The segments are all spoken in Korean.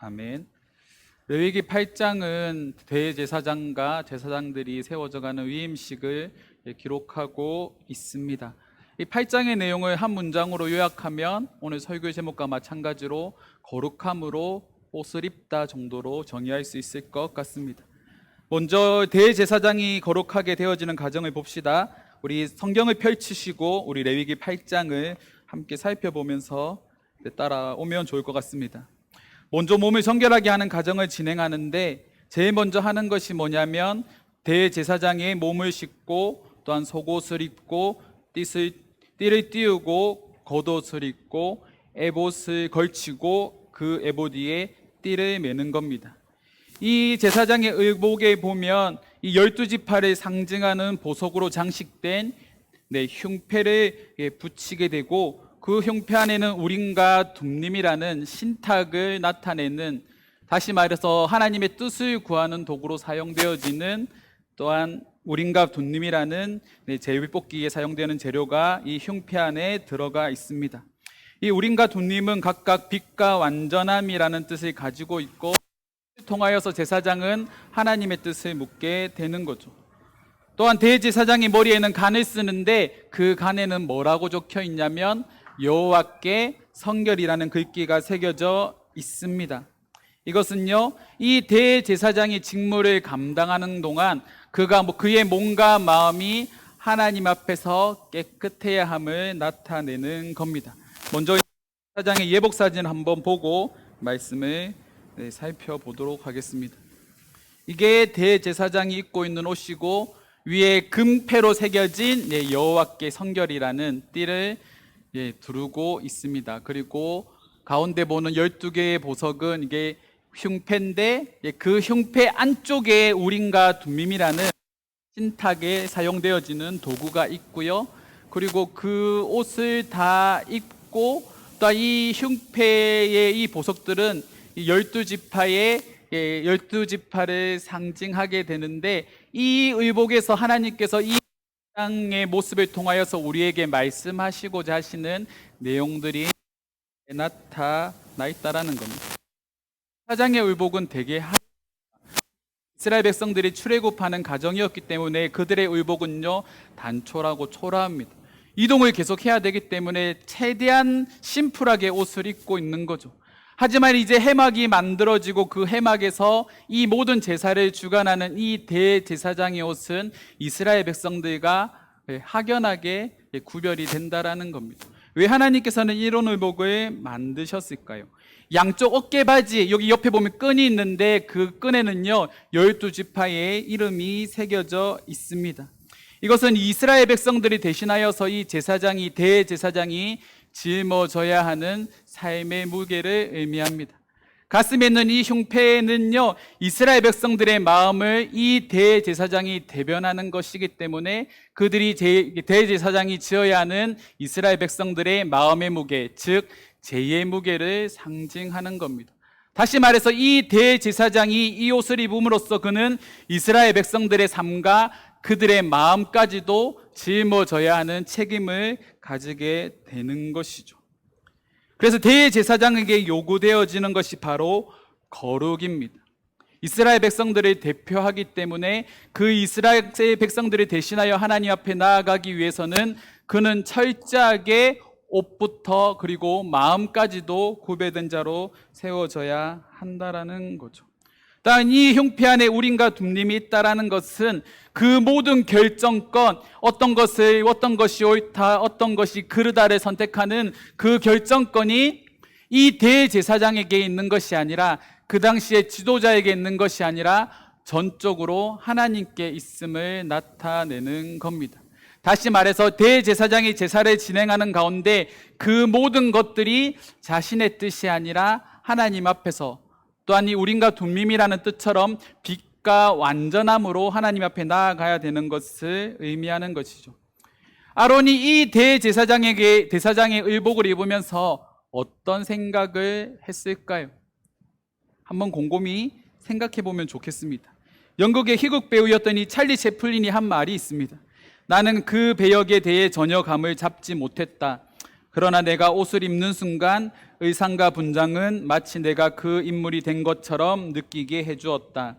아멘. 레위기 8장은 대제사장과 제사장들이 세워져가는 위임식을 기록하고 있습니다. 이 8장의 내용을 한 문장으로 요약하면 오늘 설교 제목과 마찬가지로 거룩함으로 옷을 입다 정도로 정의할 수 있을 것 같습니다. 먼저 대제사장이 거룩하게 되어지는 과정을 봅시다. 우리 성경을 펼치시고 우리 레위기 8장을 함께 살펴보면서 따라오면 좋을 것 같습니다. 먼저 몸을 정결하게 하는 과정을 진행하는데 제일 먼저 하는 것이 뭐냐면 대제사장의 몸을 씻고 또한 속옷을 입고 띠를 띄우고 겉옷을 입고 에봇을 걸치고 그 에봇 위에 띠를 매는 겁니다. 이 제사장의 의복에 보면 이 12지파를 상징하는 보석으로 장식된 흉패를 붙이게 되고 그 흉패 안에는 우림과 둠림이라는 신탁을 나타내는, 다시 말해서 하나님의 뜻을 구하는 도구로 사용되어지는, 또한 우림과 둠림이라는 제비뽑기에 사용되는 재료가 이 흉패 안에 들어가 있습니다. 이 우림과 둠림은 각각 빛과 완전함이라는 뜻을 가지고 있고 통하여서 제사장은 하나님의 뜻을 묻게 되는 거죠. 또한 대제사장이 머리에는 간을 쓰는데 그 간에는 뭐라고 적혀 있냐면 여호와께 성결이라는 글귀가 새겨져 있습니다. 이것은요, 이 대제사장이 직무를 감당하는 동안 그의 몸과 마음이 하나님 앞에서 깨끗해야 함을 나타내는 겁니다. 먼저 제사장의 예복 사진을 한번 보고 말씀을 살펴보도록 하겠습니다. 이게 대제사장이 입고 있는 옷이고 위에 금패로 새겨진 여호와께 성결이라는 띠를 두르고 있습니다. 그리고 가운데 보는 12개의 보석은 이게 흉패인데 그 흉패 안쪽에 우림과 둠림이라는 신탁에 사용되어지는 도구가 있고요. 그리고 그 옷을 다 입고 또 이 흉패의 이 보석들은 12지파를 상징하게 되는데 이 의복에서 하나님께서 이 땅의 모습을 통하여서 우리에게 말씀하시고자 하시는 내용들이 나타나 있다라는 겁니다. 사장의 의복은 대개 이스라엘 백성들이 출애굽하는 가정이었기 때문에 그들의 의복은요 단촐하고 초라합니다. 이동을 계속해야 되기 때문에 최대한 심플하게 옷을 입고 있는 거죠. 하지만 이제 해막이 만들어지고 그 해막에서 이 모든 제사를 주관하는 이 대제사장의 옷은 이스라엘 백성들과 확연하게 구별이 된다라는 겁니다. 왜 하나님께서는 이런 의복을 만드셨을까요? 양쪽 어깨바지, 여기 옆에 보면 끈이 있는데 그 끈에는요 12지파의 이름이 새겨져 있습니다. 이것은 이스라엘 백성들이 대신하여서 이 대제사장이 짊어져야 하는 삶의 무게를 의미합니다. 가슴에 있는 이 흉패는요 이스라엘 백성들의 마음을 이 대제사장이 대변하는 것이기 때문에 그들이 대제사장이 지어야 하는 이스라엘 백성들의 마음의 무게, 즉 죄의 무게를 상징하는 겁니다. 다시 말해서 이 대제사장이 이 옷을 입음으로써 그는 이스라엘 백성들의 삶과 그들의 마음까지도 짊어져야 하는 책임을 가지게 되는 것이죠. 그래서 대제사장에게 요구되어지는 것이 바로 거룩입니다. 이스라엘 백성들을 대표하기 때문에 그 이스라엘 백성들을 대신하여 하나님 앞에 나아가기 위해서는 그는 철저하게 옷부터 그리고 마음까지도 구별된 자로 세워져야 한다라는 거죠. 또한 이 흉패 안에 우림과 둠림이 있다라는 것은 그 모든 결정권, 어떤 것이 옳다, 어떤 것이 그르다를 선택하는 그 결정권이 이 대제사장에게 있는 것이 아니라 그 당시에 지도자에게 있는 것이 아니라 전적으로 하나님께 있음을 나타내는 겁니다. 다시 말해서 대제사장이 제사를 진행하는 가운데 그 모든 것들이 자신의 뜻이 아니라 하나님 앞에서, 또한 이 우림과 둠림이라는 뜻처럼 빛과 완전함으로 하나님 앞에 나아가야 되는 것을 의미하는 것이죠. 아론이 이 대제사장의 의복을 입으면서 어떤 생각을 했을까요? 한번 곰곰이 생각해 보면 좋겠습니다. 영국의 희극 배우였던 이 찰리 채플린이 한 말이 있습니다. 나는 그 배역에 대해 전혀 감을 잡지 못했다. 그러나 내가 옷을 입는 순간 의상과 분장은 마치 내가 그 인물이 된 것처럼 느끼게 해주었다.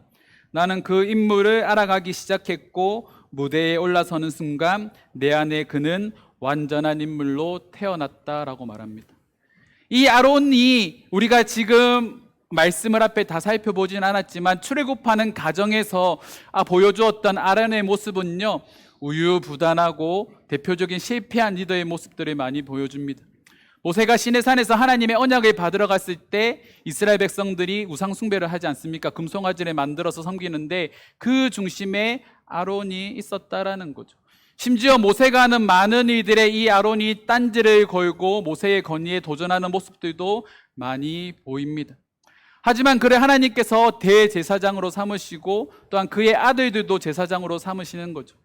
나는 그 인물을 알아가기 시작했고 무대에 올라서는 순간 내 안에 그는 완전한 인물로 태어났다라고 말합니다. 이 아론이 우리가 지금 말씀을 앞에 다 살펴보진 않았지만 출애굽하는 과정에서 보여주었던 아론의 모습은요, 우유부단하고 대표적인 실패한 리더의 모습들을 많이 보여줍니다. 모세가 시내산에서 하나님의 언약을 받으러 갔을 때 이스라엘 백성들이 우상 숭배를 하지 않습니까? 금송아지를 만들어서 섬기는데 그 중심에 아론이 있었다라는 거죠. 심지어 모세가 하는 많은 일들에 이 아론이 딴지를 걸고 모세의 건의에 도전하는 모습들도 많이 보입니다. 하지만 그를 하나님께서 대제사장으로 삼으시고 또한 그의 아들들도 제사장으로 삼으시는 거죠.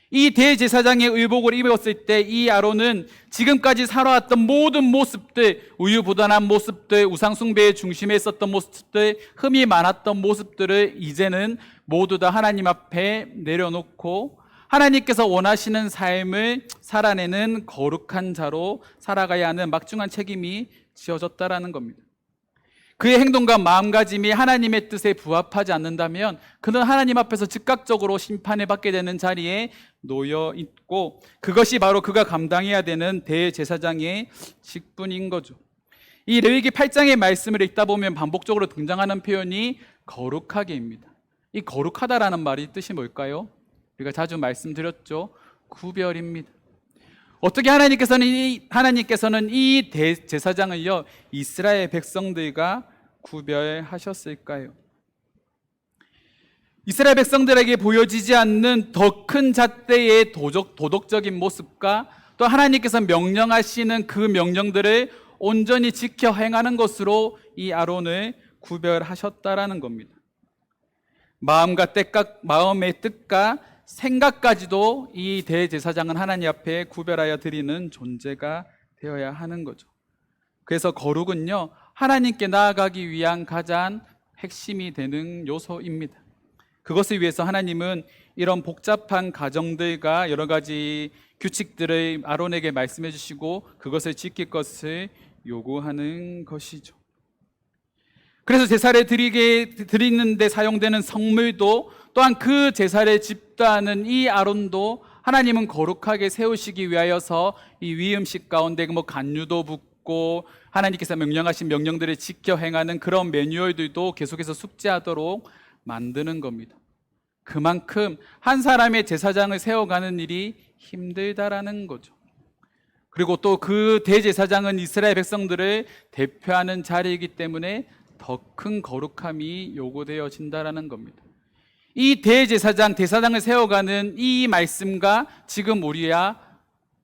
이 대제사장의 의복을 입었을 때 이 아론은 지금까지 살아왔던 모든 모습들, 우유부단한 모습들, 우상숭배의 중심에 있었던 모습들, 흠이 많았던 모습들을 이제는 모두 다 하나님 앞에 내려놓고 하나님께서 원하시는 삶을 살아내는 거룩한 자로 살아가야 하는 막중한 책임이 지어졌다라는 겁니다. 그의 행동과 마음가짐이 하나님의 뜻에 부합하지 않는다면 그는 하나님 앞에서 즉각적으로 심판을 받게 되는 자리에 놓여 있고, 그것이 바로 그가 감당해야 되는 대제사장의 직분인 거죠. 이 레위기 8장의 말씀을 읽다 보면 반복적으로 등장하는 표현이 거룩하게입니다. 이 거룩하다라는 말이 뜻이 뭘까요? 우리가 자주 말씀드렸죠. 구별입니다. 어떻게 하나님께서는 이 대제사장을요, 이스라엘 백성들과 구별하셨을까요? 이스라엘 백성들에게 보여지지 않는 더 큰 잣대의 도덕적인 모습과 또 하나님께서 명령하시는 그 명령들을 온전히 지켜 행하는 것으로 이 아론을 구별하셨다라는 겁니다. 마음의 뜻과 생각까지도 이 대제사장은 하나님 앞에 구별하여 드리는 존재가 되어야 하는 거죠. 그래서 거룩은요, 하나님께 나아가기 위한 가장 핵심이 되는 요소입니다. 그것을 위해서 하나님은 이런 복잡한 가정들과 여러 가지 규칙들을 아론에게 말씀해 주시고 그것을 지킬 것을 요구하는 것이죠. 그래서 제사를 드리는데 사용되는 성물도 또한 그 제사를 집도하는 이 아론도 하나님은 거룩하게 세우시기 위하여서 이 위음식 가운데 간유도 붓고 하나님께서 명령하신 명령들을 지켜 행하는 그런 매뉴얼들도 계속해서 숙지하도록 만드는 겁니다. 그만큼 한 사람의 제사장을 세워가는 일이 힘들다라는 거죠. 그리고 또 그 대제사장은 이스라엘 백성들을 대표하는 자리이기 때문에 더 큰 거룩함이 요구되어진다라는 겁니다. 이 대사장을 세워가는 이 말씀과 지금 우리와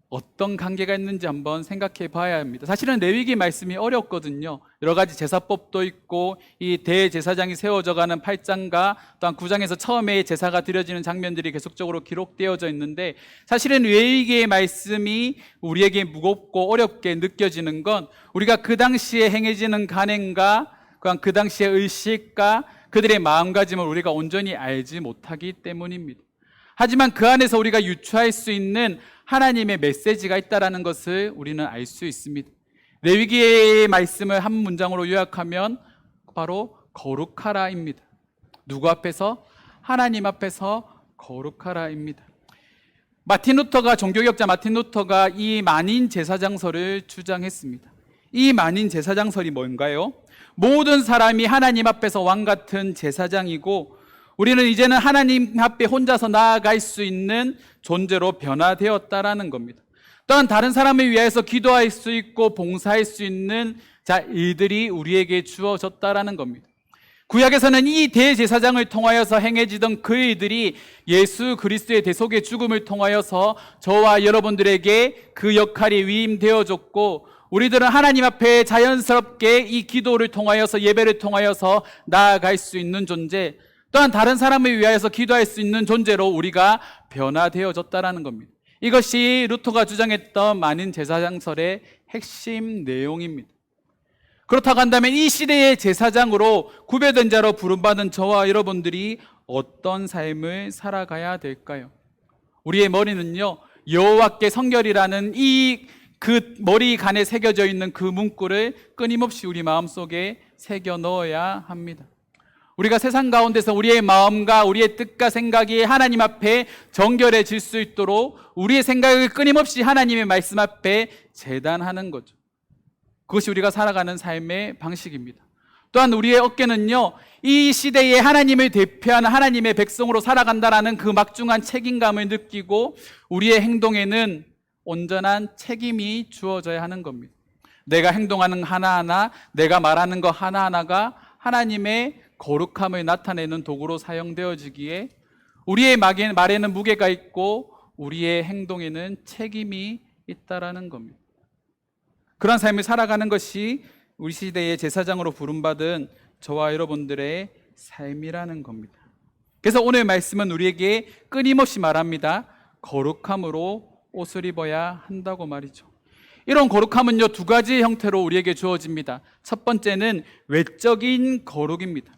어떤 관계가 있는지 한번 생각해 봐야 합니다. 사실은 레위기 말씀이 어렵거든요. 여러 가지 제사법도 있고 이 대제사장이 세워져가는 8장과 또한 9장에서 처음에 제사가 드려지는 장면들이 계속적으로 기록되어져 있는데, 사실은 레위기의 말씀이 우리에게 무겁고 어렵게 느껴지는 건 우리가 그 당시에 행해지는 간행과 그 당시의 의식과 그들의 마음가짐을 우리가 온전히 알지 못하기 때문입니다. 하지만 그 안에서 우리가 유추할 수 있는 하나님의 메시지가 있다는 것을 우리는 알 수 있습니다. 레위기의 말씀을 한 문장으로 요약하면 바로 거룩하라입니다. 누구 앞에서? 하나님 앞에서 거룩하라입니다. 종교개혁자 마틴 루터가 이 만인 제사장설을 주장했습니다. 이 만인 제사장설이 뭔가요? 모든 사람이 하나님 앞에서 왕같은 제사장이고 우리는 이제는 하나님 앞에 혼자서 나아갈 수 있는 존재로 변화되었다라는 겁니다. 또한 다른 사람을 위해서 기도할 수 있고 봉사할 수 있는 일들이 우리에게 주어졌다라는 겁니다. 구약에서는 이 대제사장을 통하여서 행해지던 그 일들이 예수 그리스도의 대속의 죽음을 통하여서 저와 여러분들에게 그 역할이 위임되어졌고, 우리들은 하나님 앞에 자연스럽게 이 기도를 통하여서 예배를 통하여서 나아갈 수 있는 존재, 또한 다른 사람을 위하여서 기도할 수 있는 존재로 우리가 변화되어졌다는 겁니다. 이것이 루터가 주장했던 만인 제사장설의 핵심 내용입니다. 그렇다고 한다면 이 시대의 제사장으로 구별된 자로 부름받은 저와 여러분들이 어떤 삶을 살아가야 될까요? 우리의 머리는요, 여호와께 성결이라는 이 그 머리간에 새겨져 있는 그 문구를 끊임없이 우리 마음속에 새겨 넣어야 합니다. 우리가 세상 가운데서 우리의 마음과 우리의 뜻과 생각이 하나님 앞에 정결해질 수 있도록 우리의 생각을 끊임없이 하나님의 말씀 앞에 재단하는 거죠. 그것이 우리가 살아가는 삶의 방식입니다. 또한 우리의 어깨는요, 이 시대에 하나님을 대표하는 하나님의 백성으로 살아간다라는 그 막중한 책임감을 느끼고 우리의 행동에는 온전한 책임이 주어져야 하는 겁니다. 내가 행동하는 하나하나, 내가 말하는 것 하나하나가 하나님의 거룩함을 나타내는 도구로 사용되어지기에 우리의 말에는 무게가 있고 우리의 행동에는 책임이 있다라는 겁니다. 그런 삶을 살아가는 것이 우리 시대의 제사장으로 부름받은 저와 여러분들의 삶이라는 겁니다. 그래서 오늘 말씀은 우리에게 끊임없이 말합니다. 거룩함으로 옷을 입어야 한다고 말이죠. 이런 거룩함은요, 두 가지 형태로 우리에게 주어집니다. 첫 번째는 외적인 거룩입니다.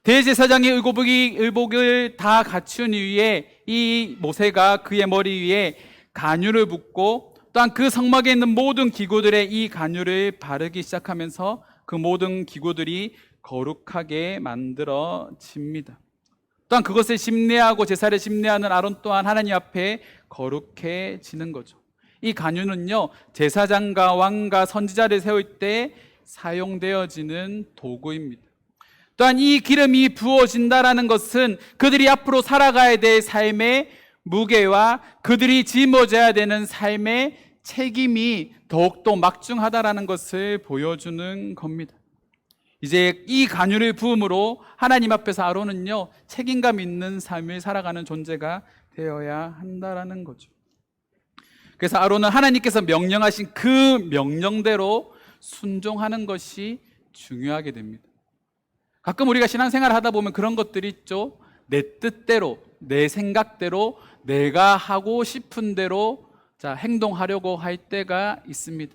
대제사장이 의복을 다 갖춘 이후에 이 모세가 그의 머리 위에 간유를 붓고 또한 그 성막에 있는 모든 기구들의 이 간유를 바르기 시작하면서 그 모든 기구들이 거룩하게 만들어집니다. 또한 그것을 심례하고 제사를 심례하는 아론 또한 하나님 앞에 거룩해지는 거죠. 이 간유는요, 제사장과 왕과 선지자를 세울 때 사용되어지는 도구입니다. 또한 이 기름이 부어진다라는 것은 그들이 앞으로 살아가야 될 삶의 무게와 그들이 짊어져야 되는 삶의 책임이 더욱더 막중하다라는 것을 보여주는 겁니다. 이제 이 간유를 부음으로 하나님 앞에서 아론은요, 책임감 있는 삶을 살아가는 존재가 되어야 한다라는 거죠. 그래서 아론은 하나님께서 명령하신 그 명령대로 순종하는 것이 중요하게 됩니다. 가끔 우리가 신앙생활을 하다 보면 그런 것들이 있죠. 내 뜻대로, 내 생각대로, 내가 하고 싶은 대로 행동하려고 할 때가 있습니다.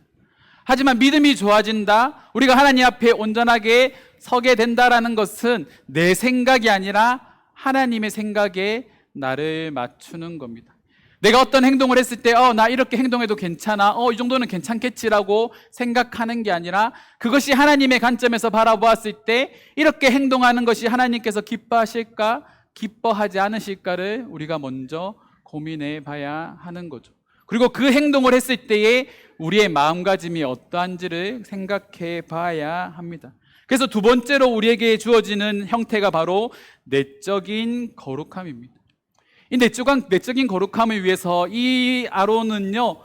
하지만 믿음이 좋아진다, 우리가 하나님 앞에 온전하게 서게 된다라는 것은 내 생각이 아니라 하나님의 생각에 나를 맞추는 겁니다. 내가 어떤 행동을 했을 때 나 이렇게 행동해도 괜찮아, 이 정도는 괜찮겠지라고 생각하는 게 아니라 그것이 하나님의 관점에서 바라보았을 때 이렇게 행동하는 것이 하나님께서 기뻐하실까, 기뻐하지 않으실까를 우리가 먼저 고민해 봐야 하는 거죠. 그리고 그 행동을 했을 때에 우리의 마음가짐이 어떠한지를 생각해 봐야 합니다. 그래서 두 번째로 우리에게 주어지는 형태가 바로 내적인 거룩함입니다. 이 내적인 거룩함을 위해서 이 아론은요,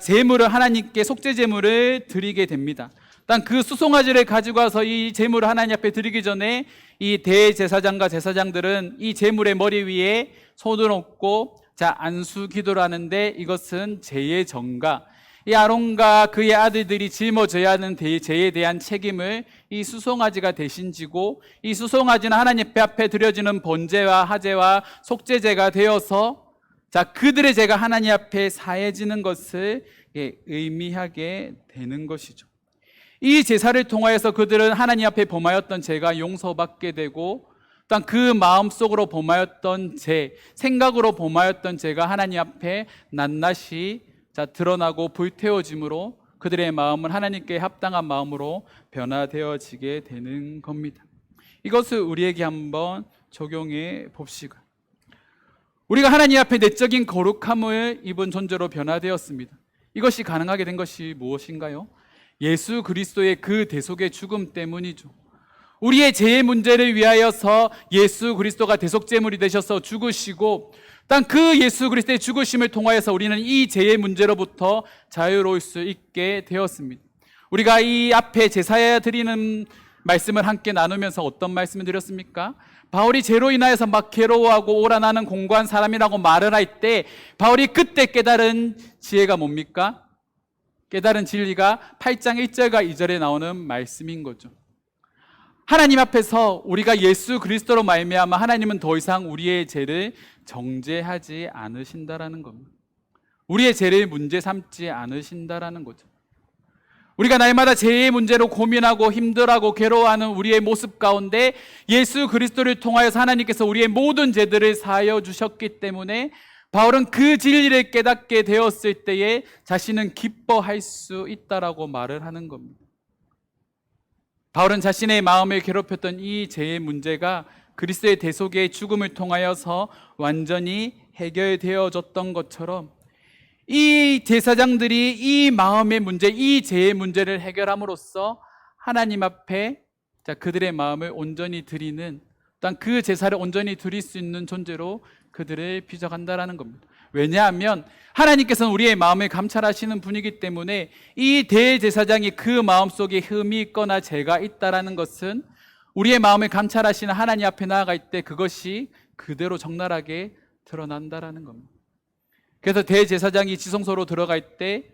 제물을 하나님께 속죄 제물을 드리게 됩니다. 일단 그 수송아지를 가지고 와서 이 제물을 하나님 앞에 드리기 전에 이 대제사장과 제사장들은 이 제물의 머리 위에 손을 얹고 안수 기도를 하는데, 이것은 죄의 전가, 이 아론과 그의 아들들이 짊어져야 하는 죄에 대한 책임을 이 수송아지가 대신 지고, 이 수송아지는 하나님 앞에 드려지는 번제와 하제와 속죄제가 되어서 그들의 죄가 하나님 앞에 사해지는 것을 의미하게 되는 것이죠. 이 제사를 통하여서 그들은 하나님 앞에 범하였던 죄가 용서받게 되고, 또한 그 마음속으로 범하였던 죄, 생각으로 범하였던 죄가 하나님 앞에 낱낱이 드러나고 불태워짐으로 그들의 마음은 하나님께 합당한 마음으로 변화되어지게 되는 겁니다. 이것을 우리에게 한번 적용해 봅시다. 우리가 하나님 앞에 내적인 거룩함을 입은 존재로 변화되었습니다. 이것이 가능하게 된 것이 무엇인가요? 예수 그리스도의 그 대속의 죽음 때문이죠. 우리의 죄의 문제를 위하여서 예수 그리스도가 대속제물이 되셔서 죽으시고, 단 그 예수 그리스도의 죽으심을 통하여서 우리는 이 죄의 문제로부터 자유로울 수 있게 되었습니다. 우리가 이 앞에 제사에 드리는 말씀을 함께 나누면서 어떤 말씀을 드렸습니까? 바울이 죄로 인하여서 막 괴로워하고 오라나는 공고한 사람이라고 말을 할 때 바울이 그때 깨달은 지혜가 뭡니까? 깨달은 진리가 8장 1절과 2절에 나오는 말씀인 거죠. 하나님 앞에서 우리가 예수 그리스도로 말미암아 하나님은 더 이상 우리의 죄를 정죄하지 않으신다라는 겁니다. 우리의 죄를 문제 삼지 않으신다라는 거죠. 우리가 날마다 죄의 문제로 고민하고 힘들어하고 괴로워하는 우리의 모습 가운데 예수 그리스도를 통하여서 하나님께서 우리의 모든 죄들을 사하여 주셨기 때문에 바울은 그 진리를 깨닫게 되었을 때에 자신은 기뻐할 수 있다라고 말을 하는 겁니다. 바울은 자신의 마음을 괴롭혔던 이 죄의 문제가 그리스도의 대속의 죽음을 통하여서 완전히 해결되어졌던 것처럼 이 제사장들이 이 마음의 문제, 이 죄의 문제를 해결함으로써 하나님 앞에 그들의 마음을 온전히 드리는, 또한 그 제사를 온전히 드릴 수 있는 존재로 그들을 빚어간다라는 겁니다. 왜냐하면 하나님께서는 우리의 마음을 감찰하시는 분이기 때문에 이 대제사장이 그 마음속에 흠이 있거나 죄가 있다라는 것은 우리의 마음을 감찰하시는 하나님 앞에 나아갈 때 그것이 그대로 적나라하게 드러난다라는 겁니다. 그래서 대제사장이 지성소로 들어갈 때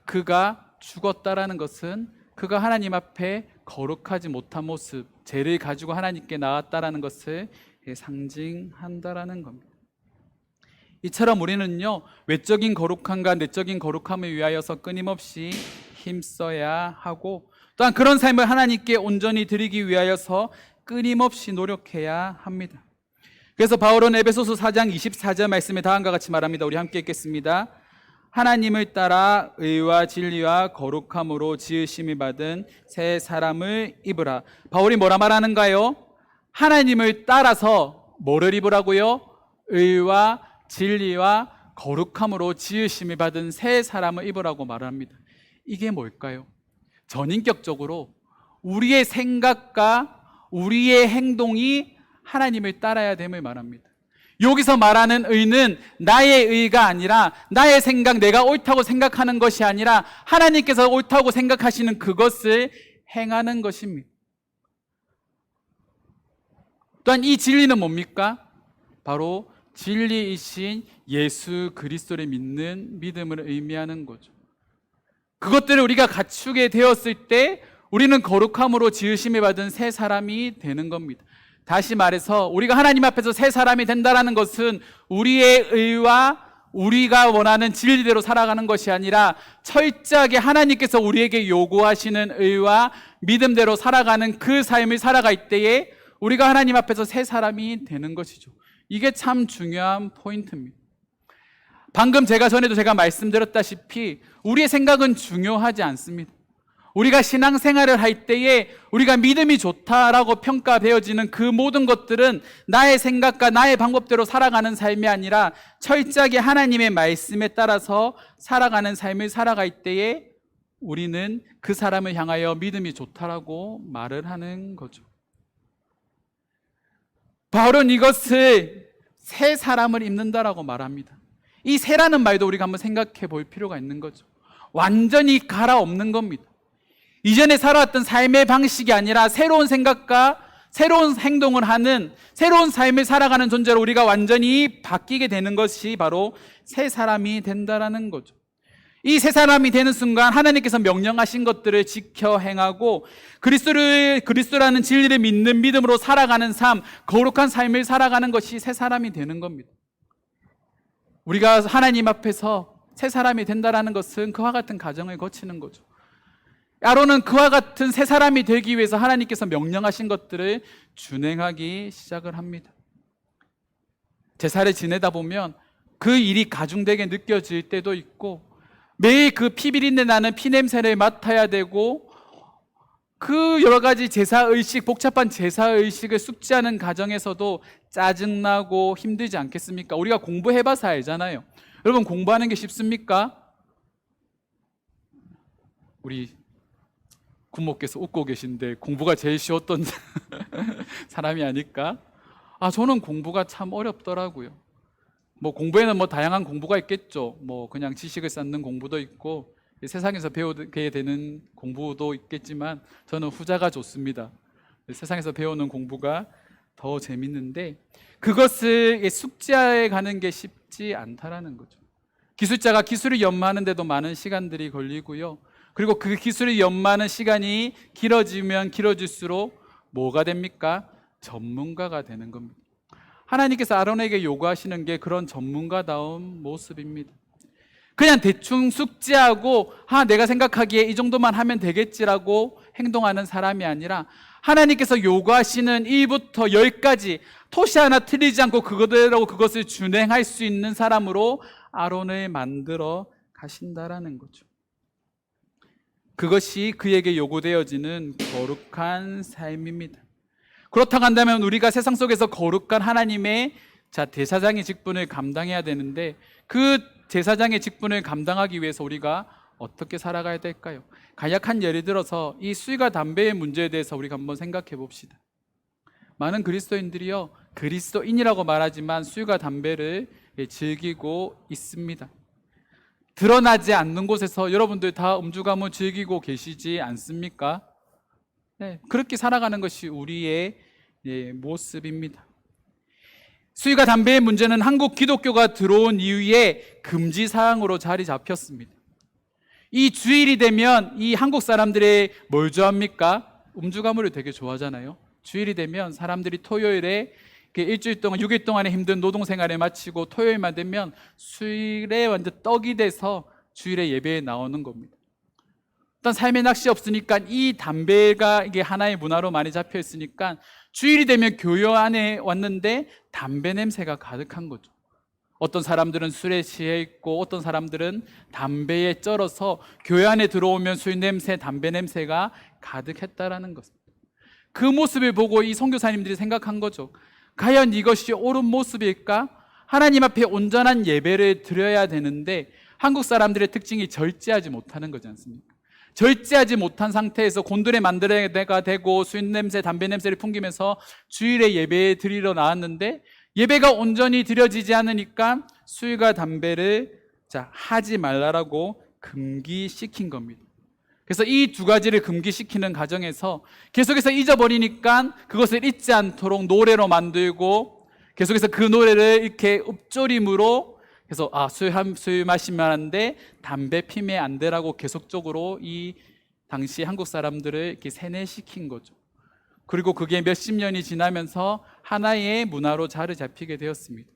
그가 죽었다라는 것은 그가 하나님 앞에 거룩하지 못한 모습, 죄를 가지고 하나님께 나왔다라는 것을 상징한다라는 겁니다. 이처럼 우리는요, 외적인 거룩함과 내적인 거룩함을 위하여서 끊임없이 힘써야 하고, 또한 그런 삶을 하나님께 온전히 드리기 위하여서 끊임없이 노력해야 합니다. 그래서 바울은 에베소서 4장 24절 말씀에 다음과 같이 말합니다. 우리 함께 읽겠습니다. 하나님을 따라 의와 진리와 거룩함으로 지으심이 받은 새 사람을 입으라. 바울이 뭐라 말하는가요? 하나님을 따라서 뭐를 입으라고요? 의와 진리와 거룩함으로 지으심이 받은 새 사람을 입으라고 말합니다. 이게 뭘까요? 전인격적으로 우리의 생각과 우리의 행동이 하나님을 따라야 됨을 말합니다. 여기서 말하는 의는 나의 의가 아니라, 나의 생각, 내가 옳다고 생각하는 것이 아니라 하나님께서 옳다고 생각하시는 그것을 행하는 것입니다. 또한 이 진리는 뭡니까? 바로 진리이신 예수 그리스도를 믿는 믿음을 의미하는 거죠. 그것들을 우리가 갖추게 되었을 때 우리는 거룩함으로 지으심을 받은 새 사람이 되는 겁니다. 다시 말해서 우리가 하나님 앞에서 새 사람이 된다는 것은 우리의 의와 우리가 원하는 진리대로 살아가는 것이 아니라 철저하게 하나님께서 우리에게 요구하시는 의와 믿음대로 살아가는 그 삶을 살아갈 때에 우리가 하나님 앞에서 새 사람이 되는 것이죠. 이게 참 중요한 포인트입니다. 방금 전에도 제가 말씀드렸다시피 우리의 생각은 중요하지 않습니다. 우리가 신앙생활을 할 때에 우리가 믿음이 좋다라고 평가되어지는 그 모든 것들은 나의 생각과 나의 방법대로 살아가는 삶이 아니라 철저하게 하나님의 말씀에 따라서 살아가는 삶을 살아갈 때에 우리는 그 사람을 향하여 믿음이 좋다라고 말을 하는 거죠. 바울은 이것을 새 사람을 입는다라고 말합니다. 이 새라는 말도 우리가 한번 생각해 볼 필요가 있는 거죠. 완전히 갈아엎는 겁니다. 이전에 살아왔던 삶의 방식이 아니라 새로운 생각과 새로운 행동을 하는 새로운 삶을 살아가는 존재로 우리가 완전히 바뀌게 되는 것이 바로 새 사람이 된다라는 거죠. 이 새 사람이 되는 순간 하나님께서 명령하신 것들을 지켜 행하고 그리스도라는 진리를 믿는 믿음으로 살아가는 삶, 거룩한 삶을 살아가는 것이 새 사람이 되는 겁니다. 우리가 하나님 앞에서 새 사람이 된다라는 것은 그와 같은 과정을 거치는 거죠. 아론은 그와 같은 새 사람이 되기 위해서 하나님께서 명령하신 것들을 준행하기 시작을 합니다. 제사를 지내다 보면 그 일이 가중되게 느껴질 때도 있고 매일 그 피비린내 나는 피냄새를 맡아야 되고 그 여러 가지 제사의식, 복잡한 제사의식을 숙지하는 과정에서도 짜증나고 힘들지 않겠습니까? 우리가 공부해봐서 알잖아요. 여러분 공부하는 게 쉽습니까? 우리 군목께서 웃고 계신데 공부가 제일 쉬웠던 사람이 아닐까? 저는 공부가 참 어렵더라고요. 공부에는 다양한 공부가 있겠죠. 그냥 지식을 쌓는 공부도 있고 세상에서 배우게 되는 공부도 있겠지만 저는 후자가 좋습니다. 세상에서 배우는 공부가 더 재밌는데 그것을 숙지해 가는 게 쉽지 않다라는 거죠. 기술자가 기술을 연마하는 데도 많은 시간들이 걸리고요. 그리고 그 기술을 연마하는 시간이 길어지면 길어질수록 뭐가 됩니까? 전문가가 되는 겁니다. 하나님께서 아론에게 요구하시는 게 그런 전문가다운 모습입니다. 그냥 대충 숙지하고 내가 생각하기에 이 정도만 하면 되겠지라고 행동하는 사람이 아니라 하나님께서 요구하시는 1부터 10까지 토시 하나 틀리지 않고 그거대로 그것을 준행할 수 있는 사람으로 아론을 만들어 가신다라는 거죠. 그것이 그에게 요구되어지는 거룩한 삶입니다. 그렇다고 한다면 우리가 세상 속에서 거룩한 하나님의 대사장의 직분을 감당해야 되는데, 그 제사장의 직분을 감당하기 위해서 우리가 어떻게 살아가야 될까요? 간략한 예를 들어서 이 술과 담배의 문제에 대해서 우리가 한번 생각해 봅시다. 많은 그리스도인들이요, 그리스도인이라고 말하지만 술과 담배를 즐기고 있습니다. 드러나지 않는 곳에서 여러분들 다 음주감을 즐기고 계시지 않습니까? 네, 그렇게 살아가는 것이 우리의 모습입니다. 술과 담배의 문제는 한국 기독교가 들어온 이후에 금지 사항으로 자리 잡혔습니다. 이 주일이 되면 이 한국 사람들이 뭘 좋아합니까? 음주가무를 되게 좋아하잖아요. 주일이 되면 사람들이 토요일에 일주일 동안 6일 동안의 힘든 노동생활을 마치고 토요일만 되면 술에 완전 떡이 돼서 주일에 예배에 나오는 겁니다. 일단 삶의 낚시 없으니까 이 담배가 이게 하나의 문화로 많이 잡혀 있으니까 주일이 되면 교회 안에 왔는데 담배 냄새가 가득한 거죠. 어떤 사람들은 술에 취해 있고 어떤 사람들은 담배에 쩔어서 교회 안에 들어오면 술 냄새, 담배 냄새가 가득했다라는 것입니다. 그 모습을 보고 이 선교사님들이 생각한 거죠. 과연 이것이 옳은 모습일까? 하나님 앞에 온전한 예배를 드려야 되는데 한국 사람들의 특징이 절제하지 못하는 거지 않습니까? 절제하지 못한 상태에서 곤드레 만드레가 되고 술 냄새, 담배 냄새를 풍기면서 주일에 예배 드리러 나왔는데 예배가 온전히 드려지지 않으니까 술과 담배를 하지 말라라고 금기시킨 겁니다. 그래서 이 두 가지를 금기시키는 과정에서 계속해서 잊어버리니까 그것을 잊지 않도록 노래로 만들고 계속해서 그 노래를 이렇게 읊조림으로 해서 술 마시면 안 돼, 담배 피면 안 되라고 계속적으로 이 당시 한국 사람들을 이렇게 세뇌시킨 거죠. 그리고 그게 몇십 년이 지나면서 하나의 문화로 자리 잡히게 되었습니다.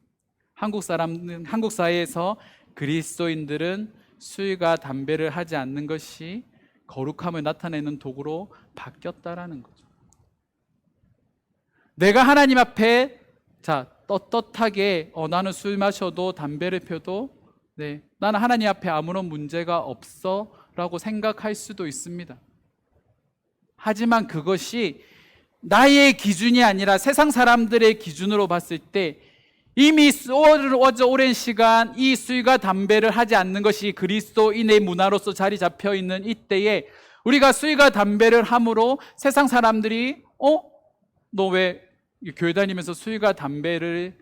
한국 사회에서 그리스도인들은 술과 담배를 하지 않는 것이 거룩함을 나타내는 도구로 바뀌었다라는 거죠. 내가 하나님 앞에 떳떳하게 나는 술 마셔도 담배를 펴도 나는 하나님 앞에 아무런 문제가 없어 라고 생각할 수도 있습니다. 하지만 그것이 나의 기준이 아니라 세상 사람들의 기준으로 봤을 때 이미 오랜 시간 이 술과 담배를 하지 않는 것이 그리스도인의 문화로서 자리 잡혀 있는 이때에 우리가 술과 담배를 함으로 세상 사람들이 너 왜 교회 다니면서 술과 담배를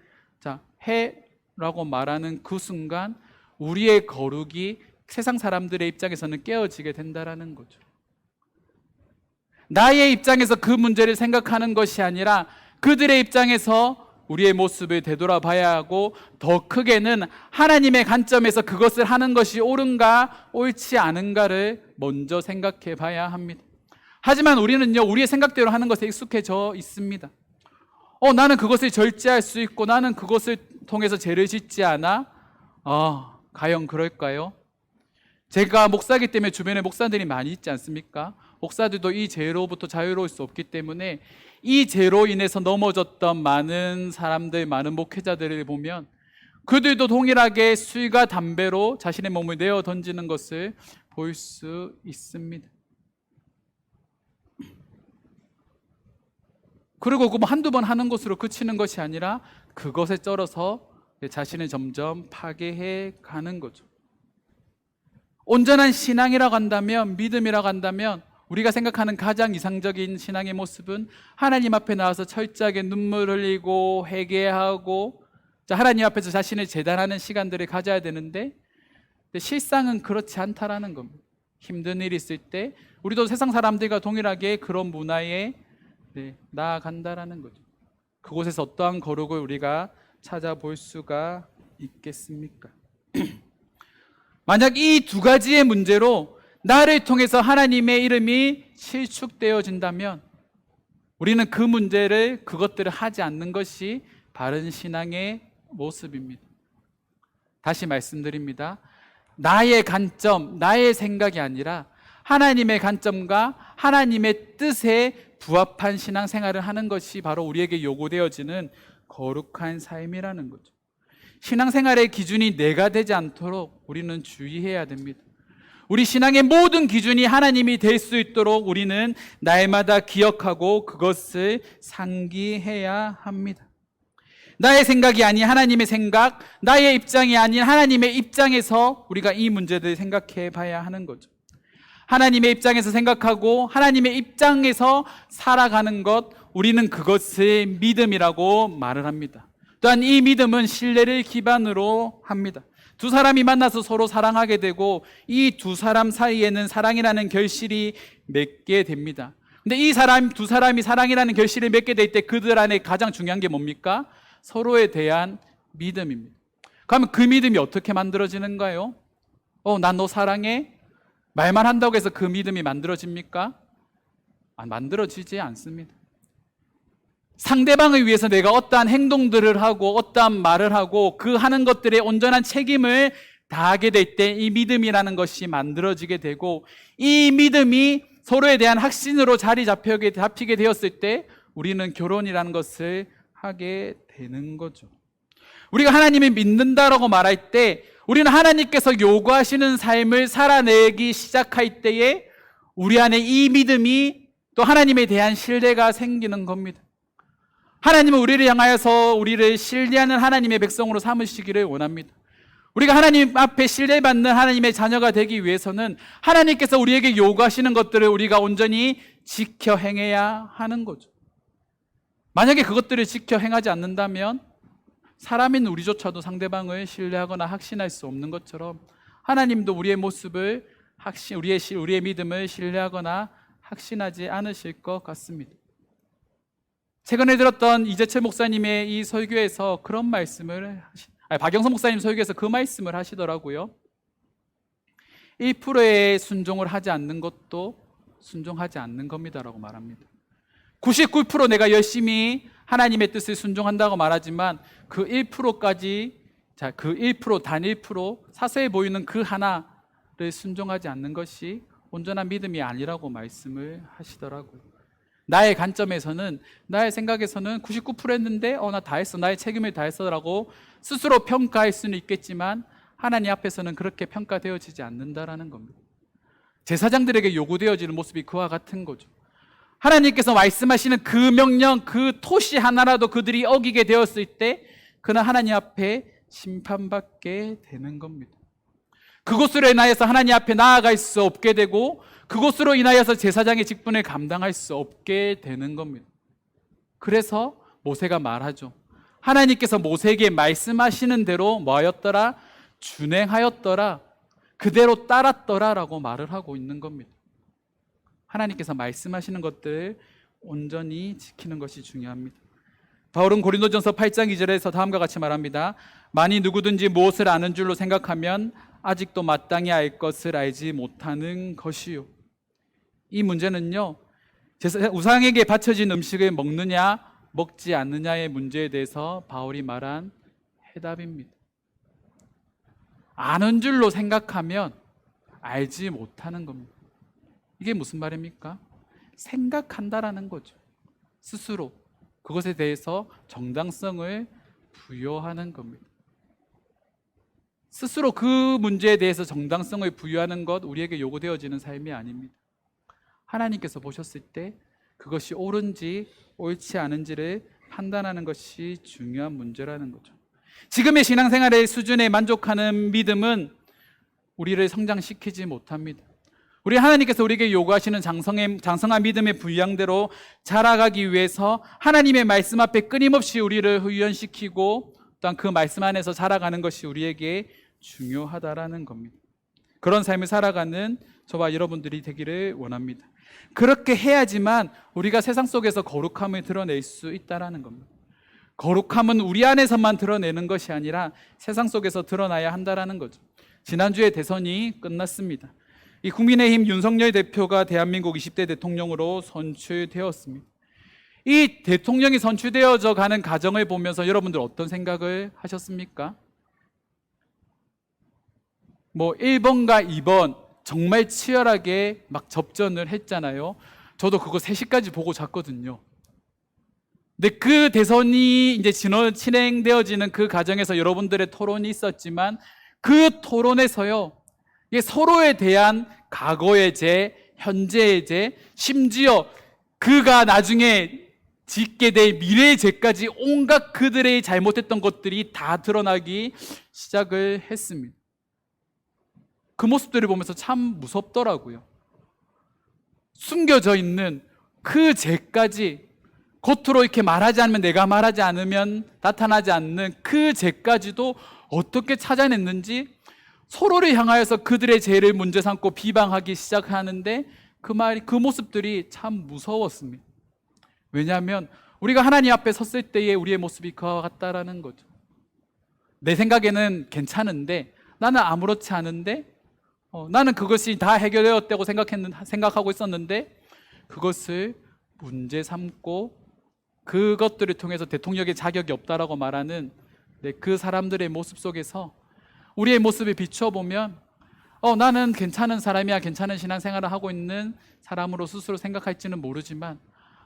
해? 라고 말하는 그 순간 우리의 거룩이 세상 사람들의 입장에서는 깨어지게 된다라는 거죠. 나의 입장에서 그 문제를 생각하는 것이 아니라 그들의 입장에서 우리의 모습을 되돌아봐야 하고 더 크게는 하나님의 관점에서 그것을 하는 것이 옳은가 옳지 않은가를 먼저 생각해 봐야 합니다. 하지만 우리는요, 우리의 생각대로 하는 것에 익숙해져 있습니다. 나는 그것을 절제할 수 있고 나는 그것을 통해서 죄를 짓지 않아? 과연 그럴까요? 제가 목사이기 때문에 주변에 목사들이 많이 있지 않습니까? 목사들도 이 죄로부터 자유로울 수 없기 때문에 이 죄로 인해서 넘어졌던 많은 사람들, 많은 목회자들을 보면 그들도 동일하게 술과 담배로 자신의 몸을 내어 던지는 것을 볼 수 있습니다. 그리고 한두 번 하는 것으로 그치는 것이 아니라 그것에 쩔어서 자신을 점점 파괴해 가는 거죠. 온전한 신앙이라고 한다면, 믿음이라고 한다면 우리가 생각하는 가장 이상적인 신앙의 모습은 하나님 앞에 나와서 철저하게 눈물 흘리고 회개하고 하나님 앞에서 자신을 재단하는 시간들을 가져야 되는데 실상은 그렇지 않다라는 겁니다. 힘든 일이 있을 때 우리도 세상 사람들과 동일하게 그런 문화에 나아간다라는 거죠. 그곳에서 어떠한 거룩을 우리가 찾아볼 수가 있겠습니까? 만약 이 두 가지의 문제로 나를 통해서 하나님의 이름이 실축되어진다면 우리는 그 문제를, 그것들을 하지 않는 것이 바른 신앙의 모습입니다. 다시 말씀드립니다. 나의 관점, 나의 생각이 아니라 하나님의 관점과 하나님의 뜻에 부합한 신앙생활을 하는 것이 바로 우리에게 요구되어지는 거룩한 삶이라는 거죠. 신앙생활의 기준이 내가 되지 않도록 우리는 주의해야 됩니다. 우리 신앙의 모든 기준이 하나님이 될 수 있도록 우리는 날마다 기억하고 그것을 상기해야 합니다. 나의 생각이 아닌 하나님의 생각, 나의 입장이 아닌 하나님의 입장에서 우리가 이 문제들을 생각해 봐야 하는 거죠. 하나님의 입장에서 생각하고 하나님의 입장에서 살아가는 것, 우리는 그것을 믿음이라고 말을 합니다. 또한 이 믿음은 신뢰를 기반으로 합니다. 두 사람이 만나서 서로 사랑하게 되고 이 두 사람 사이에는 사랑이라는 결실이 맺게 됩니다. 근데 이 두 사람이 사랑이라는 결실을 맺게 될 때 그들 안에 가장 중요한 게 뭡니까? 서로에 대한 믿음입니다. 그러면 그 믿음이 어떻게 만들어지는가요? 난 너 사랑해? 말만 한다고 해서 그 믿음이 만들어집니까? 만들어지지 않습니다. 상대방을 위해서 내가 어떠한 행동들을 하고 어떠한 말을 하고 그 하는 것들에 온전한 책임을 다하게 될 때 이 믿음이라는 것이 만들어지게 되고 이 믿음이 서로에 대한 확신으로 자리 잡히게 되었을 때 우리는 결혼이라는 것을 하게 되는 거죠. 우리가 하나님을 믿는다라고 말할 때 우리는 하나님께서 요구하시는 삶을 살아내기 시작할 때에 우리 안에 이 믿음이 또 하나님에 대한 신뢰가 생기는 겁니다. 하나님은 우리를 향하여서 우리를 신뢰하는 하나님의 백성으로 삼으시기를 원합니다. 우리가 하나님 앞에 신뢰받는 하나님의 자녀가 되기 위해서는 하나님께서 우리에게 요구하시는 것들을 우리가 온전히 지켜 행해야 하는 거죠. 만약에 그것들을 지켜 행하지 않는다면 사람인 우리조차도 상대방을 신뢰하거나 확신할 수 없는 것처럼 하나님도 우리의 모습을 우리의 믿음을 신뢰하거나 확신하지 않으실 것 같습니다. 최근에 들었던 이재철 목사님의 이 설교에서 그런 말씀을 박영선 목사님 설교에서 그 말씀을 하시더라고요. 1%의 순종을 하지 않는 것도 순종하지 않는 겁니다라고 말합니다. 99% 내가 열심히 하나님의 뜻을 순종한다고 말하지만 그 1%까지 그 1%, 단 1% 사소해 보이는 그 하나를 순종하지 않는 것이 온전한 믿음이 아니라고 말씀을 하시더라고요. 나의 관점에서는, 나의 생각에서는 99% 했는데 나 다 했어, 나의 책임을 다했어라고 스스로 평가할 수는 있겠지만 하나님 앞에서는 그렇게 평가되어지지 않는다라는 겁니다. 제사장들에게 요구되어지는 모습이 그와 같은 거죠. 하나님께서 말씀하시는 그 명령, 그 토시 하나라도 그들이 어기게 되었을 때 그는 하나님 앞에 심판받게 되는 겁니다. 그것으로 인하여서 하나님 앞에 나아갈 수 없게 되고 그것으로 인하여서 제사장의 직분을 감당할 수 없게 되는 겁니다. 그래서 모세가 말하죠. 하나님께서 모세에게 말씀하시는 대로 뭐하였더라? 준행하였더라. 그대로 따랐더라 라고 말을 하고 있는 겁니다. 하나님께서 말씀하시는 것들을 온전히 지키는 것이 중요합니다. 바울은 고린도전서 8장 2절에서 다음과 같이 말합니다. 만일 누구든지 무엇을 아는 줄로 생각하면 아직도 마땅히 알 것을 알지 못하는 것이요. 이 문제는요, 우상에게 바쳐진 음식을 먹느냐 먹지 않느냐의 문제에 대해서 바울이 말한 해답입니다. 아는 줄로 생각하면 알지 못하는 겁니다. 이게 무슨 말입니까? 생각한다라는 거죠. 스스로 그것에 대해서 정당성을 부여하는 겁니다. 스스로 그 문제에 대해서 정당성을 부여하는 것, 우리에게 요구되어지는 삶이 아닙니다. 하나님께서 보셨을 때 그것이 옳은지 옳지 않은지를 판단하는 것이 중요한 문제라는 거죠. 지금의 신앙생활의 수준에 만족하는 믿음은 우리를 성장시키지 못합니다. 우리 하나님께서 우리에게 요구하시는 장성한 믿음의 분량대로 자라가기 위해서 하나님의 말씀 앞에 끊임없이 우리를 훈련시키고 또한 그 말씀 안에서 자라가는 것이 우리에게 중요하다라는 겁니다. 그런 삶을 살아가는 저와 여러분들이 되기를 원합니다. 그렇게 해야지만 우리가 세상 속에서 거룩함을 드러낼 수 있다라는 겁니다. 거룩함은 우리 안에서만 드러내는 것이 아니라 세상 속에서 드러나야 한다라는 거죠. 지난주에 대선이 끝났습니다. 이 국민의힘 윤석열 대표가 대한민국 20대 대통령으로 선출되었습니다. 이 대통령이 선출되어져 가는 과정을 보면서 여러분들 어떤 생각을 하셨습니까? 1번과 2번 정말 치열하게 막 접전을 했잖아요. 저도 그거 3시까지 보고 잤거든요. 근데 그 대선이 이제 진행되어지는 그 과정에서 여러분들의 토론이 있었지만 그 토론에서요, 이게 서로에 대한 과거의 죄, 현재의 죄, 심지어 그가 나중에 짓게 될 미래의 죄까지 온갖 그들의 잘못했던 것들이 다 드러나기 시작을 했습니다. 그 모습들을 보면서 참 무섭더라고요. 숨겨져 있는 그 죄까지, 겉으로 이렇게 말하지 않으면, 내가 말하지 않으면 나타나지 않는 그 죄까지도 어떻게 찾아냈는지 서로를 향하여서 그들의 죄를 문제 삼고 비방하기 시작하는데 그 모습들이 참 무서웠습니다. 왜냐하면 우리가 하나님 앞에 섰을 때의 우리의 모습이 그와 같다라는 거죠. 내 생각에는 괜찮은데, 나는 아무렇지 않은데, 나는 그것이 다 해결되었다고 생각하고 있었는데, 그것을 문제 삼고 그것들을 통해서 대통령의 자격이 없다라고 말하는 그 사람들의 모습 속에서 우리의 모습을 비춰보면 나는 괜찮은 사람이야, 괜찮은 신앙생활을 하고 있는 사람으로 스스로 생각할지는 모르지만,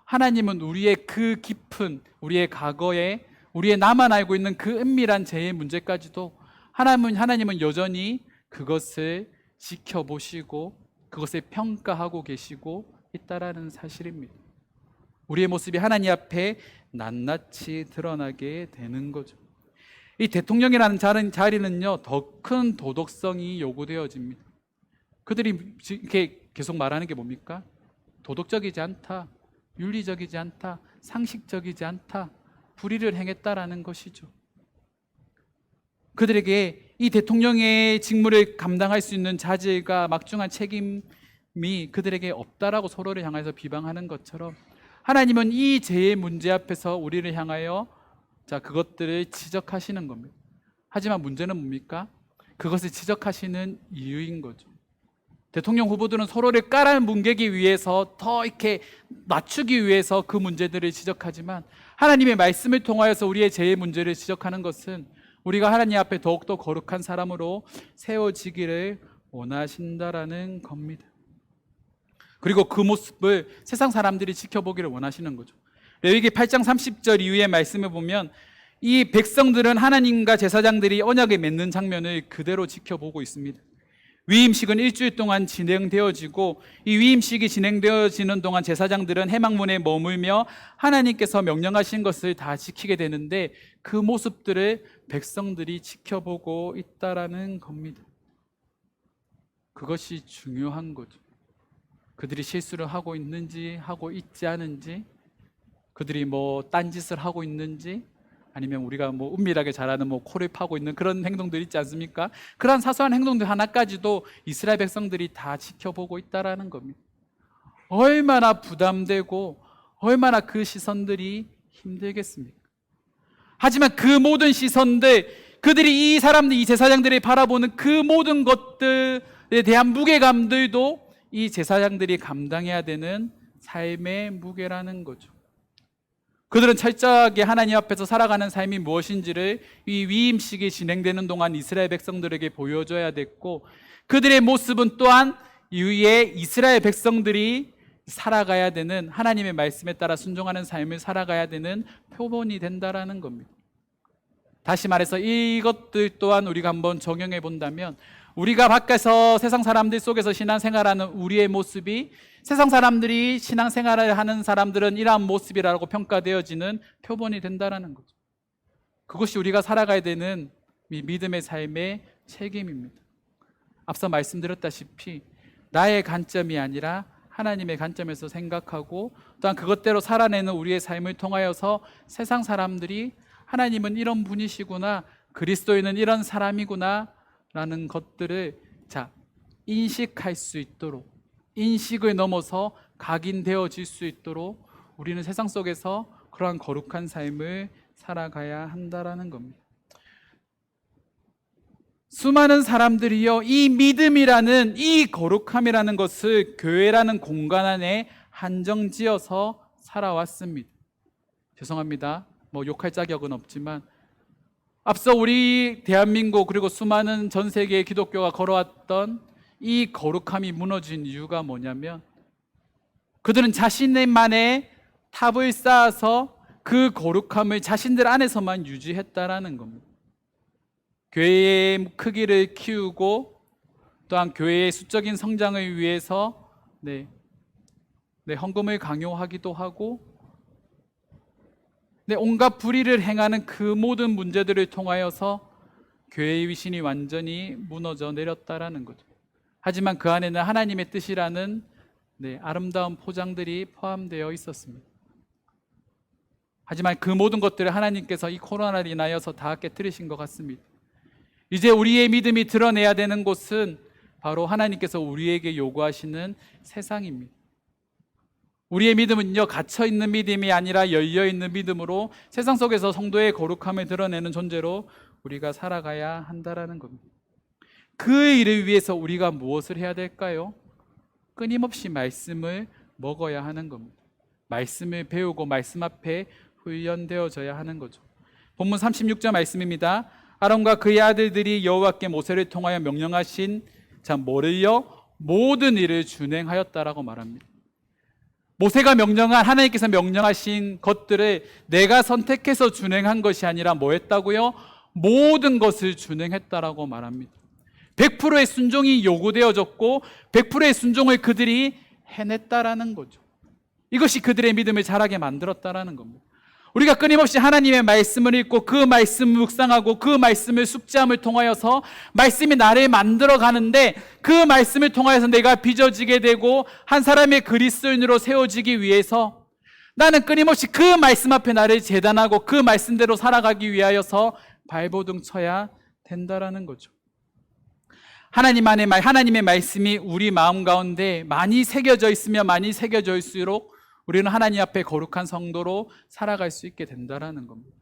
하나님은 우리의 그 깊은, 우리의 과거에, 우리의 나만 알고 있는 그 은밀한 죄의 문제까지도 하나님은 여전히 그것을 지켜보시고 그것을 평가하고 계시고 있다라는 사실입니다. 우리의 모습이 하나님 앞에 낱낱이 드러나게 되는 거죠. 이 대통령이라는 자리는요, 더 큰 도덕성이 요구되어집니다. 그들이 이렇게 계속 말하는 게 뭡니까? 도덕적이지 않다, 윤리적이지 않다, 상식적이지 않다, 불의를 행했다라는 것이죠. 그들에게 이 대통령의 직무를 감당할 수 있는 자질과 막중한 책임이 그들에게 없다라고 서로를 향해서 비방하는 것처럼, 하나님은 이 죄의 문제 앞에서 우리를 향하여 그것들을 지적하시는 겁니다. 하지만 문제는 뭡니까? 그것을 지적하시는 이유인 거죠. 대통령 후보들은 서로를 깔아뭉개기 위해서, 더 이렇게 낮추기 위해서 그 문제들을 지적하지만, 하나님의 말씀을 통하여서 우리의 죄의 문제를 지적하는 것은 우리가 하나님 앞에 더욱더 거룩한 사람으로 세워지기를 원하신다라는 겁니다. 그리고 그 모습을 세상 사람들이 지켜보기를 원하시는 거죠. 레위기 8장 30절 이후의 말씀을 보면 이 백성들은 하나님과 제사장들이 언약을 맺는 장면을 그대로 지켜보고 있습니다. 위임식은 일주일 동안 진행되어지고, 이 위임식이 진행되어지는 동안 제사장들은 회막문에 머물며 하나님께서 명령하신 것을 다 지키게 되는데, 그 모습들을 백성들이 지켜보고 있다라는 겁니다. 그것이 중요한 거죠. 그들이 실수를 하고 있는지 하고 있지 않은지, 그들이 딴짓을 하고 있는지, 아니면 우리가 은밀하게 잘하는 코를 파고 있는 그런 행동들 있지 않습니까? 그런 사소한 행동들 하나까지도 이스라엘 백성들이 다 지켜보고 있다라는 겁니다. 얼마나 부담되고 얼마나 그 시선들이 힘들겠습니까? 하지만 그 모든 시선들, 그들이 이 제사장들이 바라보는 그 모든 것들에 대한 무게감들도 이 제사장들이 감당해야 되는 삶의 무게라는 거죠. 그들은 철저하게 하나님 앞에서 살아가는 삶이 무엇인지를 이 위임식이 진행되는 동안 이스라엘 백성들에게 보여줘야 됐고, 그들의 모습은 또한 이후에 이스라엘 백성들이 살아가야 되는, 하나님의 말씀에 따라 순종하는 삶을 살아가야 되는 표본이 된다라는 겁니다. 다시 말해서 이것들 또한 우리가 한번 적용해 본다면, 우리가 밖에서 세상 사람들 속에서 신앙생활하는 우리의 모습이 세상 사람들이 신앙생활을 하는 사람들은 이러한 모습이라고 평가되어지는 표본이 된다는 거죠. 그것이 우리가 살아가야 되는 믿음의 삶의 책임입니다. 앞서 말씀드렸다시피 나의 관점이 아니라 하나님의 관점에서 생각하고, 또한 그것대로 살아내는 우리의 삶을 통하여서 세상 사람들이 하나님은 이런 분이시구나, 그리스도인은 이런 사람이구나 라는 것들을 인식할 수 있도록, 인식을 넘어서 각인되어질 수 있도록 우리는 세상 속에서 그러한 거룩한 삶을 살아가야 한다라는 겁니다. 수많은 사람들이요, 이 믿음이라는, 이 거룩함이라는 것을 교회라는 공간 안에 한정지어서 살아왔습니다. 죄송합니다. 욕할 자격은 없지만, 앞서 우리 대한민국 그리고 수많은 전 세계의 기독교가 걸어왔던 이 거룩함이 무너진 이유가 뭐냐면 그들은 자신만의 탑을 쌓아서 그 거룩함을 자신들 안에서만 유지했다라는 겁니다. 교회의 크기를 키우고 또한 교회의 수적인 성장을 위해서 헌금을 강요하기도 하고 온갖 불의를 행하는 그 모든 문제들을 통하여서 교회의 위신이 완전히 무너져 내렸다라는 거죠. 하지만 그 안에는 하나님의 뜻이라는 아름다운 포장들이 포함되어 있었습니다. 하지만 그 모든 것들을 하나님께서 이 코로나로 인하여서 다 깨뜨리신 것 같습니다. 이제 우리의 믿음이 드러내야 되는 곳은 바로 하나님께서 우리에게 요구하시는 세상입니다. 우리의 믿음은요, 갇혀있는 믿음이 아니라 열려있는 믿음으로 세상 속에서 성도의 거룩함을 드러내는 존재로 우리가 살아가야 한다라는 겁니다. 그 일을 위해서 우리가 무엇을 해야 될까요? 끊임없이 말씀을 먹어야 하는 겁니다. 말씀을 배우고 말씀 앞에 훈련되어져야 하는 거죠. 본문 36절 말씀입니다. 아론과 그의 아들들이 여호와께 모세를 통하여 명령하신 뭐를요? 모든 일을 준행하였다라고 말합니다. 모세가 명령한, 하나님께서 명령하신 것들을 내가 선택해서 준행한 것이 아니라 뭐 했다고요? 모든 것을 준행했다라고 말합니다. 100%의 순종이 요구되어졌고 100%의 순종을 그들이 해냈다라는 거죠. 이것이 그들의 믿음을 자라게 만들었다라는 겁니다. 우리가 끊임없이 하나님의 말씀을 읽고 그 말씀을 묵상하고 그 말씀을 숙지함을 통하여서 말씀이 나를 만들어 가는데 그 말씀을 통하여서 내가 빚어지게 되고 한 사람의 그리스도인으로 세워지기 위해서 나는 끊임없이 그 말씀 앞에 나를 재단하고 그 말씀대로 살아가기 위하여서 발버둥 쳐야 된다라는 거죠. 하나님의 말씀이 우리 마음 가운데 많이 새겨져 있으며 많이 새겨져 있을수록 우리는 하나님 앞에 거룩한 성도로 살아갈 수 있게 된다라는 겁니다.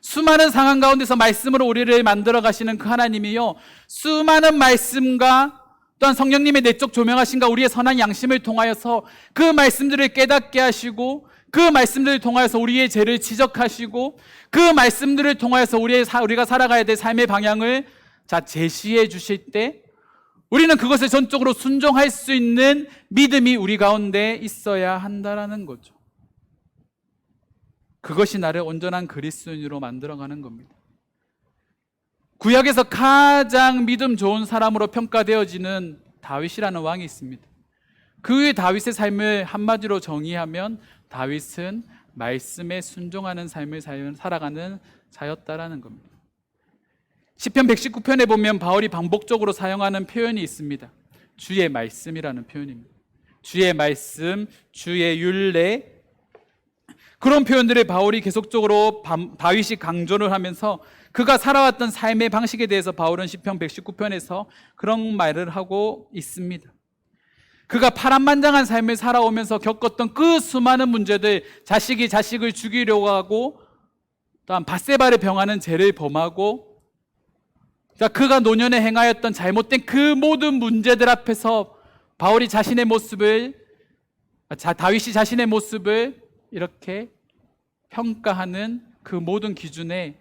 수많은 상황 가운데서 말씀으로 우리를 만들어 가시는 그 하나님이요, 수많은 말씀과 또한 성령님의 내적 조명하심과 우리의 선한 양심을 통하여서 그 말씀들을 깨닫게 하시고 그 말씀들을 통하여서 우리의 죄를 지적하시고 그 말씀들을 통하여서 우리가 살아가야 될 삶의 방향을 제시해 주실 때 우리는 그것을 전적으로 순종할 수 있는 믿음이 우리 가운데 있어야 한다라는 거죠. 그것이 나를 온전한 그리스도인으로 만들어가는 겁니다. 구약에서 가장 믿음 좋은 사람으로 평가되어지는 다윗이라는 왕이 있습니다. 그 다윗의 삶을 한마디로 정의하면 다윗은 말씀에 순종하는 삶을 살아가는 자였다라는 겁니다. 시편 119편에 보면 바울이 반복적으로 사용하는 표현이 있습니다. 주의 말씀이라는 표현입니다. 주의 말씀, 주의 율례, 그런 표현들을 바울이 계속적으로 다윗이 강조를 하면서 그가 살아왔던 삶의 방식에 대해서 바울은 시편 119편에서 그런 말을 하고 있습니다. 그가 파란만장한 삶을 살아오면서 겪었던 그 수많은 문제들, 자식이 자식을 죽이려고 하고 또한 밧세바를 병하는 죄를 범하고 그가 노년에 행하였던 잘못된 그 모든 문제들 앞에서 바울이 다윗이 자신의 모습을 이렇게 평가하는 그 모든 기준에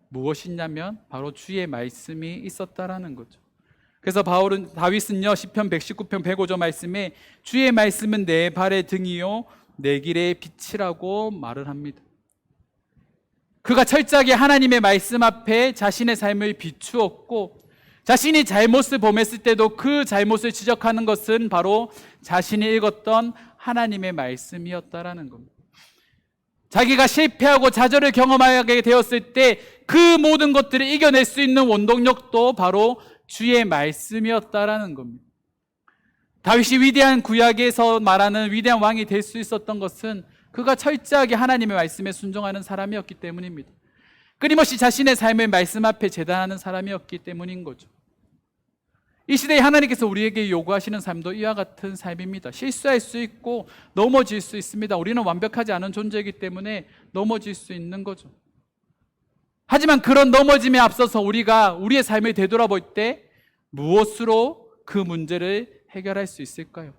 무엇이냐면 바로 주의 말씀이 있었다라는 거죠. 그래서 다윗은요, 시편 119편 105절 말씀에 주의 말씀은 내 발의 등이요 내 길의 빛이라고 말을 합니다. 그가 철저하게 하나님의 말씀 앞에 자신의 삶을 비추었고 자신이 잘못을 범했을 때도 그 잘못을 지적하는 것은 바로 자신이 읽었던 하나님의 말씀이었다라는 겁니다. 자기가 실패하고 좌절을 경험하게 되었을 때 그 모든 것들을 이겨낼 수 있는 원동력도 바로 주의 말씀이었다라는 겁니다. 다윗이 위대한 구약에서 말하는 위대한 왕이 될 수 있었던 것은 그가 철저하게 하나님의 말씀에 순종하는 사람이었기 때문입니다. 끊임없이 자신의 삶을 말씀 앞에 재단하는 사람이었기 때문인 거죠. 이 시대에 하나님께서 우리에게 요구하시는 삶도 이와 같은 삶입니다. 실수할 수 있고 넘어질 수 있습니다. 우리는 완벽하지 않은 존재이기 때문에 넘어질 수 있는 거죠. 하지만 그런 넘어짐에 앞서서 우리가 우리의 삶을 되돌아볼 때 무엇으로 그 문제를 해결할 수 있을까요?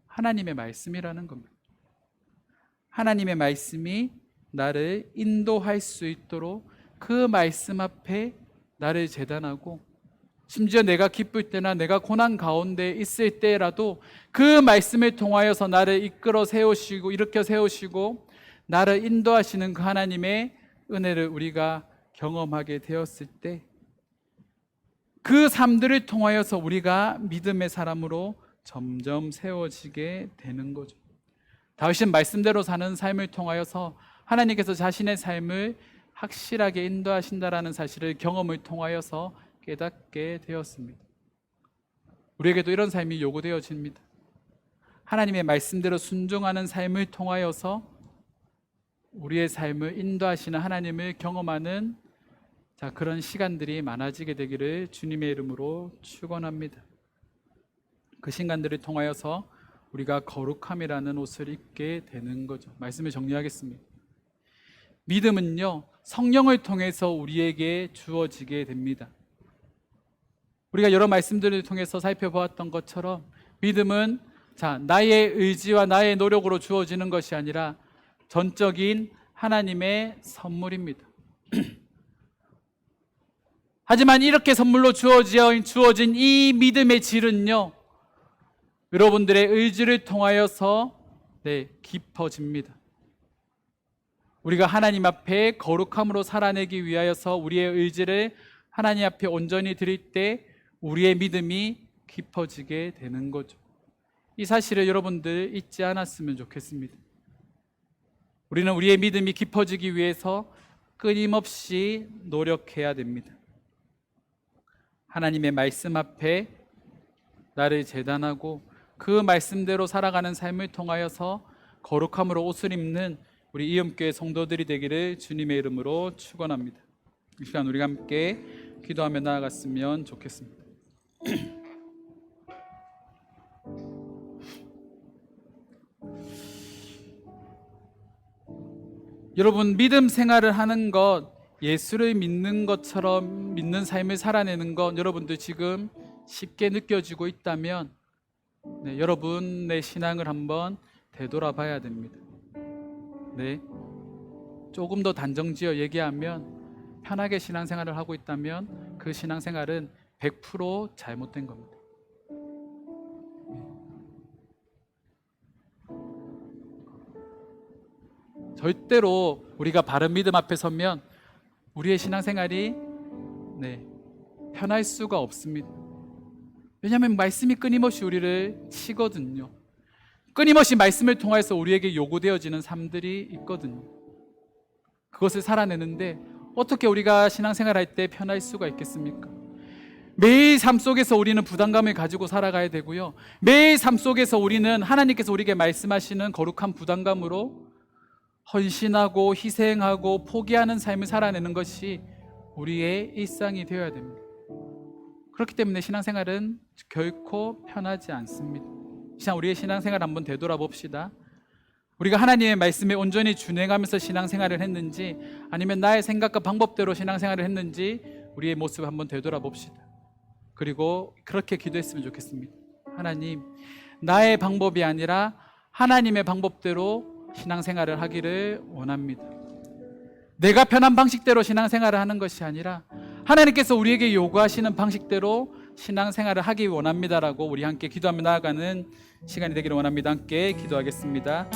하나님의 말씀이라는 겁니다. 하나님의 말씀이 나를 인도할 수 있도록 그 말씀 앞에 나를 재단하고 심지어 내가 기쁠 때나 내가 고난 가운데 있을 때라도 그 말씀을 통하여서 나를 이끌어 세우시고 일으켜 세우시고 나를 인도하시는 그 하나님의 은혜를 우리가 경험하게 되었을 때 그 삶들을 통하여서 우리가 믿음의 사람으로 점점 세워지게 되는 거죠. 다윗은 말씀대로 사는 삶을 통하여서 하나님께서 자신의 삶을 확실하게 인도하신다라는 사실을 경험을 통하여서 깨닫게 되었습니다. 우리에게도 이런 삶이 요구되어집니다. 하나님의 말씀대로 순종하는 삶을 통하여서 우리의 삶을 인도하시는 하나님을 경험하는 그런 시간들이 많아지게 되기를 주님의 이름으로 축원합니다. 그 시간들을 통하여서 우리가 거룩함이라는 옷을 입게 되는 거죠. 말씀을 정리하겠습니다. 믿음은요, 성령을 통해서 우리에게 주어지게 됩니다. 우리가 여러 말씀들을 통해서 살펴보았던 것처럼 믿음은 나의 의지와 나의 노력으로 주어지는 것이 아니라 전적인 하나님의 선물입니다. 하지만 이렇게 선물로 주어진 이 믿음의 질은요, 여러분들의 의지를 통하여서 깊어집니다. 우리가 하나님 앞에 거룩함으로 살아내기 위하여서 우리의 의지를 하나님 앞에 온전히 드릴 때 우리의 믿음이 깊어지게 되는 거죠. 이 사실을 여러분들 잊지 않았으면 좋겠습니다. 우리는 우리의 믿음이 깊어지기 위해서 끊임없이 노력해야 됩니다. 하나님의 말씀 앞에 나를 제단하고 그 말씀대로 살아가는 삶을 통하여서 거룩함으로 옷을 입는 우리 이음교회 성도들이 되기를 주님의 이름으로 축원합니다. 이 시간 우리가 함께 기도하며 나아갔으면 좋겠습니다. 여러분, 믿음 생활을 하는 것, 예수를 믿는 것처럼 믿는 삶을 살아내는 것 여러분들 지금 쉽게 느껴지고 있다면 여러분의 신앙을 한번 되돌아봐야 됩니다. 조금 더 단정지어 얘기하면 편하게 신앙생활을 하고 있다면 그 신앙생활은 100% 잘못된 겁니다. 절대로 우리가 바른 믿음 앞에 서면 우리의 신앙생활이 편할 수가 없습니다. 왜냐하면 말씀이 끊임없이 우리를 치거든요. 끊임없이 말씀을 통해서 우리에게 요구되어지는 삶들이 있거든요. 그것을 살아내는데 어떻게 우리가 신앙생활할 때 편할 수가 있겠습니까? 매일 삶 속에서 우리는 부담감을 가지고 살아가야 되고요, 매일 삶 속에서 우리는 하나님께서 우리에게 말씀하시는 거룩한 부담감으로 헌신하고 희생하고 포기하는 삶을 살아내는 것이 우리의 일상이 되어야 됩니다. 그렇기 때문에 신앙생활은 결코 편하지 않습니다. 우리의 신앙생활 한번 되돌아봅시다. 우리가 하나님의 말씀에 온전히 준행하면서 신앙생활을 했는지 아니면 나의 생각과 방법대로 신앙생활을 했는지 우리의 모습을 한번 되돌아봅시다. 그리고 그렇게 기도했으면 좋겠습니다. 하나님, 나의 방법이 아니라 하나님의 방법대로 신앙생활을 하기를 원합니다. 내가 편한 방식대로 신앙생활을 하는 것이 아니라 하나님께서 우리에게 요구하시는 방식대로 신앙생활을 하기 원합니다라고 우리 함께 기도하며 나아가는 시간이 되기를 원합니다. 함께 기도하겠습니다.